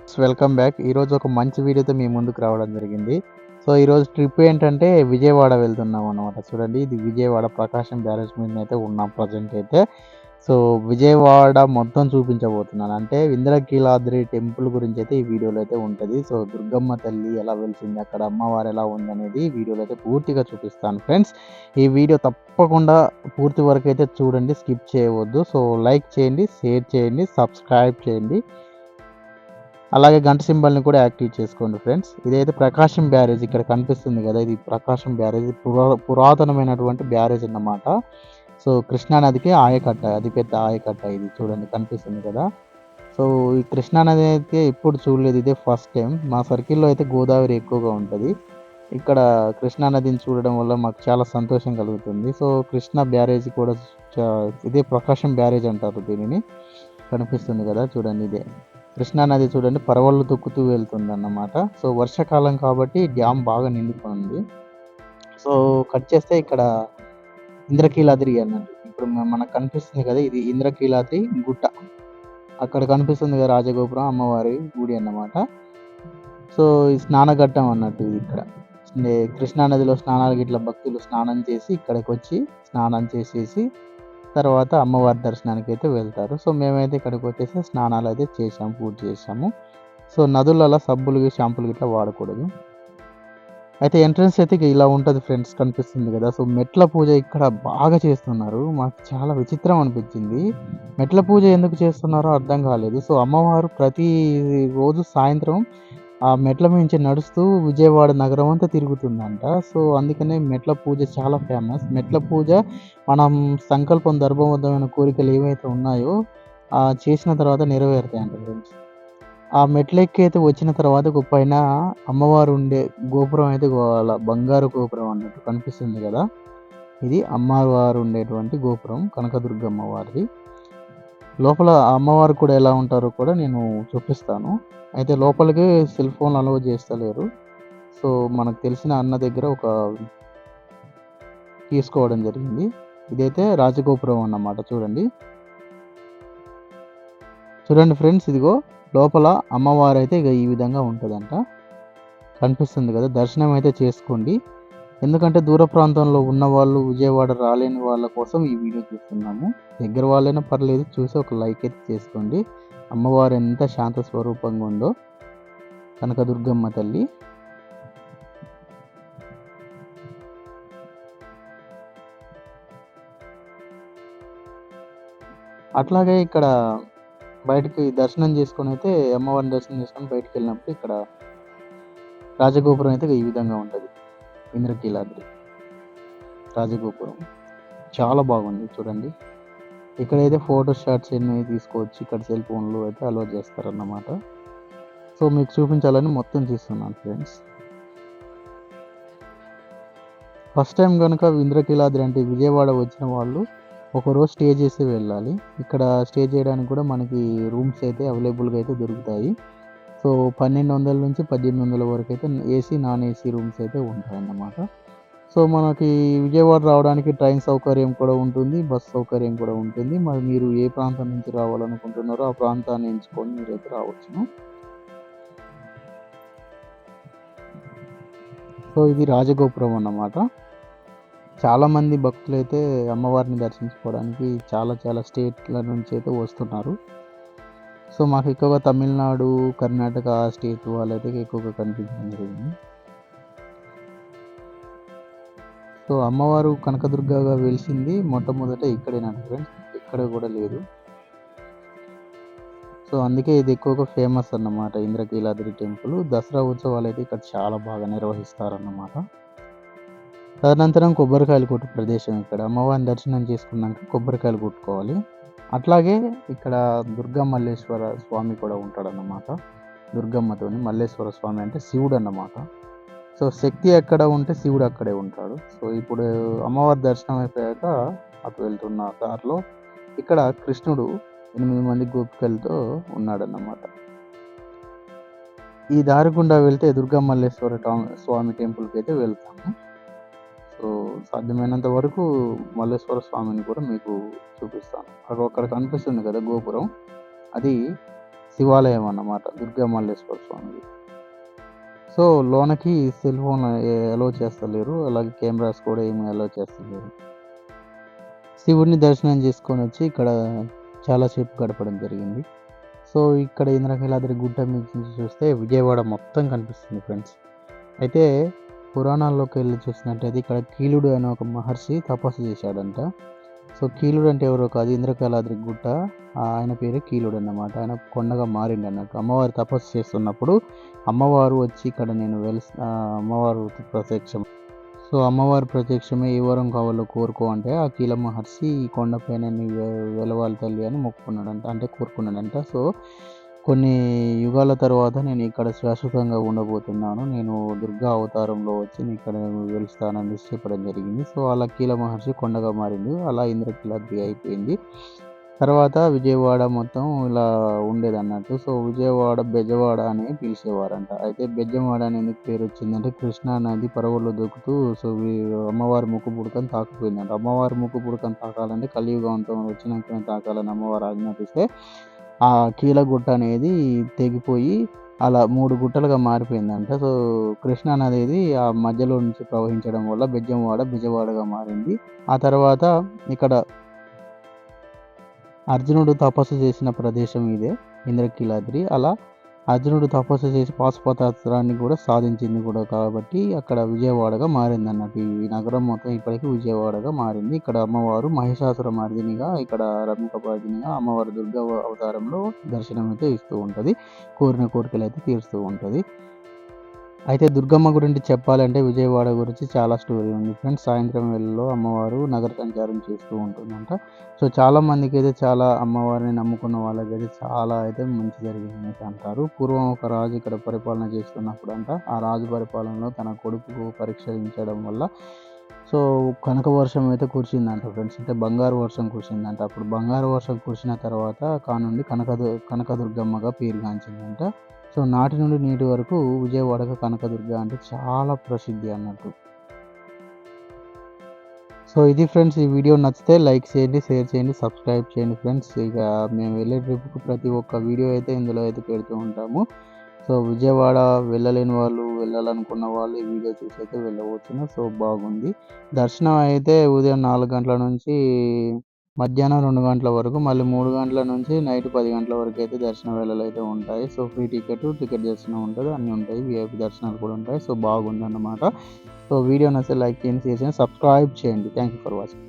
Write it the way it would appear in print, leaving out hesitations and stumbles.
Welcome back. ఈరోజు ఒక మంచి వీడియోతో మీ ముందుకు రావడం జరిగింది. సో, ఈరోజు ట్రిప్ ఏంటంటే విజయవాడ వెళ్తున్నాం అనమాట. చూడండి, ఇది విజయవాడ ప్రకాశం బ్యారేజ్ మీదనైతే ఉన్నాం ప్రెజెంట్ అయితే. సో, విజయవాడ మొత్తం చూపించబోతున్నాను. అంటే ఇంద్రకీలాద్రి టెంపుల్ గురించి అయితే ఈ వీడియోలో అయితే ఉంటది. సో, దుర్గమ్మ తల్లి ఎలా వెలిసింది, అక్కడ అమ్మవారు ఎలా ఉందనేది ఈ వీడియోలో అయితే పూర్తిగా చూపిస్తాను ఫ్రెండ్స్. ఈ వీడియో తప్పకుండా పూర్తి వరకు అయితే చూడండి, స్కిప్ చేయవద్దు. సో, లైక్ చేయండి, షేర్ చేయండి, సబ్స్క్రైబ్ చేయండి. అలాగే గంట సింబల్‌ని కూడా యాక్టివ్ చేసుకోండి ఫ్రెండ్స్. ఇదైతే ప్రకాశం బ్యారేజ్ ఇక్కడ కనిపిస్తుంది గదా! ఇది ప్రకాశం బ్యారేజ్ పురాతనమైనటువంటి బ్యారేజ్ అన్నమాట. సో, కృష్ణా నదికి ఆయకట్ట. అది పెద్ద ఆయకట్ట ఇది చూడండి కనిపిస్తుంది కదా! సో, ఈ కృష్ణా నది అయితే ఎప్పుడు చూడలేదు. ఇదే ఫస్ట్ టైం. మా సర్కిల్‌లో అయితే గోదావరి ఎక్కువగా ఉంటది. ఇక్కడ కృష్ణా నదిని చూడడం వల్ల మాకు చాలా సంతోషం కలుగుతుంది. సో, కృష్ణా బ్యారేజ్ కూడా చ ఇదే ప్రకాశం బ్యారేజ్ అంటారు దీనిని. కనిపిస్తుంది కదా! చూడండి ఇదే. కృష్ణా నది చూడండి పరవళ్ళు తొక్కుతూ వెళ్తుందన్నమాట. సో, వర్షాకాలం కాబట్టి డ్యామ్ బాగా నిండిపోయింది. సో, కట్ చేస్తే ఇక్కడ ఇంద్రకీలాద్రి అన్నట్టు. ఇప్పుడు మనకు కనిపిస్తుంది కదా! ఇది ఇంద్రకీలాద్రి గుట్ట. అక్కడ కనిపిస్తుంది కదా రాజగోపురం, అమ్మవారి గుడి అన్నమాట. సో, ఈ స్నానఘట్టం అన్నట్టు ఇది ఇక్కడ. కృష్ణా నదిలో స్నానాలు గిట్ల భక్తులు స్నానం చేసి ఇక్కడికొచ్చి స్నానం చేసేసి తర్వాత అమ్మవారి దర్శనానికైతే వెళ్తారు. సో, మేమైతే ఇక్కడికొచ్చేసి స్నానాలయితే చేశాము, పూజ చేశాము. సో, నదులలో సబ్బులు, షాంపూలు గిట్లా వాడకూడదు. అయితే ఎంట్రన్స్ అయితే ఇలా ఉంటది ఫ్రెండ్స్ కనిపిస్తుంది గదా! సో, మెట్ల పూజ ఇక్కడ బాగా చేస్తున్నారు. మాకు చాలా విచిత్రం అనిపించింది. మెట్ల పూజ ఎందుకు చేస్తున్నారో అర్థం కాలేదు. సో, అమ్మవారు ప్రతి రోజు సాయంత్రం ఆ మెట్ల మించి నడుస్తూ విజయవాడ నగరం అంతా తిరుగుతుందంట. సో, అందుకనే మెట్ల పూజ చాలా ఫేమస్. మెట్ల పూజ మనం సంకల్పం ధర్మబద్ధమైన కోరికలు ఏవైతే ఉన్నాయో చేసిన తర్వాత నెరవేరుతాయంట ఫ్రెండ్స్. ఆ మెట్లెక్కి అయితే వచ్చిన తర్వాత పైన అమ్మవారు ఉండే గోపురం అయితే అలా బంగారు గోపురం అన్నట్టు కనిపిస్తుంది గదా! ఇది అమ్మవారు ఉండేటువంటి గోపురం కనకదుర్గమ్మ వారిది. లోపల అమ్మవారు కూడా ఎలా ఉంటారో కూడా నేను చూపిస్తాను. అయితే లోపలికి సెల్ ఫోన్ అలౌ చేస్తలేరు. సో, మనకు తెలిసిన అన్న దగ్గర తీసుకోవడం జరిగింది. ఇదైతే రాజగోపురం అన్నమాట చూడండి. చూడండి ఫ్రెండ్స్ ఇదిగో లోపల అమ్మవారైతే ఇగ ఈ విధంగా ఉంటదంట. కనిపిస్తుంది కదా! దర్శనం అయితే చేసుకోండి. ఎందుకంటే దూర ప్రాంతంలో ఉన్నవాళ్ళు, విజయవాడ రాలేని వాళ్ళ కోసం ఈ వీడియో చూస్తున్నాము. దగ్గర వాళ్ళైనా పర్లేదు చూసి ఒక లైక్ అయితే చేసుకోండి. అమ్మవారు ఎంత శాంత స్వరూపంగా ఉందో కనకదుర్గమ్మ తల్లి. అట్లాగే ఇక్కడ బయటికి దర్శనం చేసుకొనైతే అమ్మవారిని దర్శనం చేసుకొని బయటికెళ్ళినప్పుడు ఇక్కడ రాజగోపురం అయితే ఈ విధంగా ఉంటది. ఇంద్రకీలాద్రి రాజగోపురం. చాలా బాగుంది చూడండి. ఇక్కడైతే ఫోటో షాట్స్ ఎన్ని తీసుకోవచ్చు. ఇక్కడ సెల్ ఫోన్‌లు అయితే అలౌ చేస్తారన్నమాట. సో, మీకు చూపించాలని మొత్తం తీస్తున్నాను ఫ్రెండ్స్. ఫస్ట్ టైం గనుక ఇంద్రకీలాద్రి అంటే విజయవాడ వచ్చిన వాళ్ళు ఒకరోజు స్టే చేసి వెళ్ళాలి. ఇక్కడ స్టే చేయడానికి కూడా మనకి రూమ్స్ అయితే అవైలబుల్‌గా అయితే దొరుకుతాయి. సో, 1200 నుంచి 1800 వరకైతే ఏసీ, నాన్ ఏసీ రూమ్స్ అయితే ఉంటాయన్నమాట. సో, మనకి విజయవాడ రావడానికి ట్రైన్ సౌకర్యం కూడా ఉంటుంది. బస్ సౌకర్యం కూడా ఉంటుంది. మరి మీరు ఏ ప్రాంతం నుంచి రావాలనుకుంటున్నారో ఆ ప్రాంతాన్ని ఎంచుకొని మీరైతే రావచ్చును. సో, ఇది రాజగోపురం అన్నమాట. చాలామంది భక్తులైతే అమ్మవారిని దర్శించుకోవడానికి చాలా చాలా స్టేట్‌ల నుంచి అయితే వస్తున్నారు. సో, మాకు ఎక్కువగా తమిళనాడు, కర్ణాటక స్టేట్ వాళ్ళైతే ఎక్కువగా కనిపించడం జరిగింది. సో, అమ్మవారు కనకదుర్గగా వెలిసింది మొట్టమొదట ఇక్కడేనంట ఫ్రెండ్స్. ఎక్కడ కూడా లేదు. సో, అందుకే ఇది ఎక్కువగా ఫేమస్ అన్నమాట ఇంద్రకీలాద్రి టెంపుల్. దసరా ఉత్సవాలైతే ఇక్కడ చాలా బాగా నిర్వహిస్తారన్నమాట. తదనంతరం కొబ్బరికాయలు కొట్టే ప్రదేశం ఇక్కడ. అమ్మవారిని దర్శనం చేసుకున్నాక కొబ్బరికాయలు కొట్టుకోవాలి. అట్లాగే ఇక్కడ దుర్గా మల్లేశ్వర స్వామి కూడా ఉంటాడన్నమాట. దుర్గమ్మతోని మల్లేశ్వర స్వామి అంటే శివుడన్నమాట. సో, శక్తి ఎక్కడ ఉంటే శివుడు అక్కడే ఉంటాడు. సో, ఇప్పుడు అమ్మవారి దర్శనం అయిపోయాక అటు వెళ్తున్న దారిలో ఇక్కడ కృష్ణుడు 8 మంది గోపికలతో ఉన్నాడన్నమాట. ఈ దారి గుండా వెళ్తే దుర్గా మల్లేశ్వర స్వామి టెంపుల్‌కైతే వెళ్తాము. సో, సాధ్యమైనంత వరకు మల్లేశ్వర స్వామిని కూడా మీకు చూపిస్తాను. అక్కడ కనిపిస్తుంది కదా గోపురం. అది శివాలయం అన్నమాట దుర్గామల్లేశ్వర స్వామిది. సో లోనకి సెల్ ఫోన్ అలో చేస్తలేరు. అలాగే కెమెరాస్ కూడా ఏమి అలో చేస్తలేరు. శివుడిని దర్శనం చేసుకొనొచ్చి ఇక్కడ చాలా సేపు గడపడం జరిగింది. సో ఇక్కడ ఇంద్రకీలాద్రి గుట్ట మీద నుంచి చూస్తే విజయవాడ మొత్తం కనిపిస్తుంది ఫ్రెండ్స్. అయితే పురాణాల్లోకి వెళ్ళి చూసినట్టయితే ఇక్కడ కీలుడు అనే ఒక మహర్షి తపస్సు చేశాడంట. సో కీలుడు అంటే ఎవరో కాదు, ఇంద్రకీలాద్రి గుట్ట ఆయన పేరు కీలుడు అన్నమాట. ఆయన కొండగా మారిండు అన్నట్టు. అమ్మవారు తపస్సు చేస్తున్నప్పుడు అమ్మవారు వచ్చి ఇక్కడ నేను అమ్మవారు ప్రత్యక్షం. సో అమ్మవారి ప్రత్యక్షమే ఏ వరం కావాలో కోరుకో అంటే ఆ కీల మహర్షి ఈ కొండపైన వెలవాలి తల్లి అని మొక్కుకున్నాడంట, అంటే కోరుకున్నాడంట. సో కొన్ని యుగాల తర్వాత నేను ఇక్కడ శాశ్వతంగా ఉండబోతున్నాను, నేను దుర్గా అవతారంలో వచ్చి నేను ఇక్కడ వెలుస్తానని చెప్పడం జరిగింది. సో అలా కీల మహర్షి కొండగా మారింది. అలా ఇంద్రకీలాద్రి అయిపోయింది. తర్వాత విజయవాడ మొత్తం ఇలా ఉండేదన్నట్టు. సో విజయవాడ బెజవాడ అని పిలిచేవారంట. అయితే బెజ్జంవాడ అని ఎందుకు పేరు వచ్చిందంటే కృష్ణా నది పరవళ్ళు దూకుతూ సో అమ్మవారి ముక్కు పుడకని తాకిపోయిందంట. అమ్మవారి ముక్కు పుడకని తాకాలంటే కలియుగ అంతం వచ్చినాకనే తాకాలని అమ్మవారు ఆజ్ఞాపిస్తే ఆ కీలగుట్ట అనేది తెగిపోయి అలా 3 గుట్టలుగా మారిపోయిందంట. సో కృష్ణా నది అనేది ఆ మధ్యలో నుంచి ప్రవహించడం వల్ల బెజ్జంవాడ బిజవాడగా మారింది. ఆ తర్వాత ఇక్కడ అర్జునుడు తపస్సు చేసిన ప్రదేశం ఇదే ఇంద్రకీలాద్రి. అలా అర్జునుడు తపస్సు చేసి పాశుపతాస్త్రాన్ని కూడా సాధించింది కూడా కాబట్టి అక్కడ విజయవాడగా మారిందన్నట్టు. ఈ నగరం మొత్తం ఇప్పటికీ విజయవాడగా మారింది. ఇక్కడ అమ్మవారు మహిషాసుర మర్దినిగా, ఇక్కడ రమికపాదినిగా అమ్మవారు దుర్గా అవతారంలో దర్శనం అయితే ఇస్తూ ఉంటుంది. కోరిన కోరికలు అయితే తీరుస్తూ ఉంటుంది. అయితే దుర్గమ్మ గురించి చెప్పాలంటే విజయవాడ గురించి చాలా స్టోరీ ఉంది ఫ్రెండ్స్. సాయంత్రం వేళల్లో అమ్మవారు నగర సంచారం చేస్తూ ఉంటుందంట. సో చాలామందికి అయితే చాలా అమ్మవారిని నమ్ముకున్న వాళ్ళకైతే చాలా అయితే మంచి జరిగిందని అంటారు. పూర్వం ఒక రాజు ఇక్కడ పరిపాలన చేస్తున్నప్పుడు అంట, ఆ రాజు పరిపాలనలో తన కొడుకు పరీక్షించడం వల్ల సో కనక వర్షం అయితే కురిసిందంట ఫ్రెండ్స్. అంటే బంగారు వర్షం కురిసిందంట. అప్పుడు బంగారు వర్షం కురిసిన తర్వాత కానుండి కనకదుర్గమ్మగా పేరుగాంచిందంట. సో నాటి నుండి నేటి వరకు విజయవాడకు కనకదుర్గ అంటే చాలా ప్రసిద్ధి అన్నట్టు. సో ఇది ఫ్రెండ్స్, ఈ వీడియో నచ్చితే లైక్ చేయండి, షేర్ చేయండి, సబ్స్క్రైబ్ చేయండి ఫ్రెండ్స్. ఇక మేము వెళ్ళే ట్రిప్కి ప్రతి ఒక్క వీడియో అయితే ఇందులో అయితే పెడుతూ ఉంటాము. సో విజయవాడ వెళ్ళలేని వాళ్ళు, వెళ్ళాలనుకున్న వాళ్ళు ఈ వీడియో చూసి అయితే వెళ్ళవచ్చును. సో బాగుంది. దర్శనం అయితే ఉదయం 4 గంటల నుంచి మధ్యాహ్నం 2 గంటల వరకు, మళ్ళీ 3 గంటల నుంచి నైట్ 10 గంటల వరకు అయితే దర్శన వేళలు అయితే ఉంటాయి. సో ఫ్రీ టికెట్ దర్శనం ఉంటుంది, అన్నీ ఉంటాయి. విఐపి దర్శనాలు కూడా ఉంటాయి. సో బాగుందన్నమాట. సో వీడియో నచ్చితే లైక్ చేయండి, షేర్ చేయండి, సబ్స్క్రైబ్ చేయండి. Thank you for watching.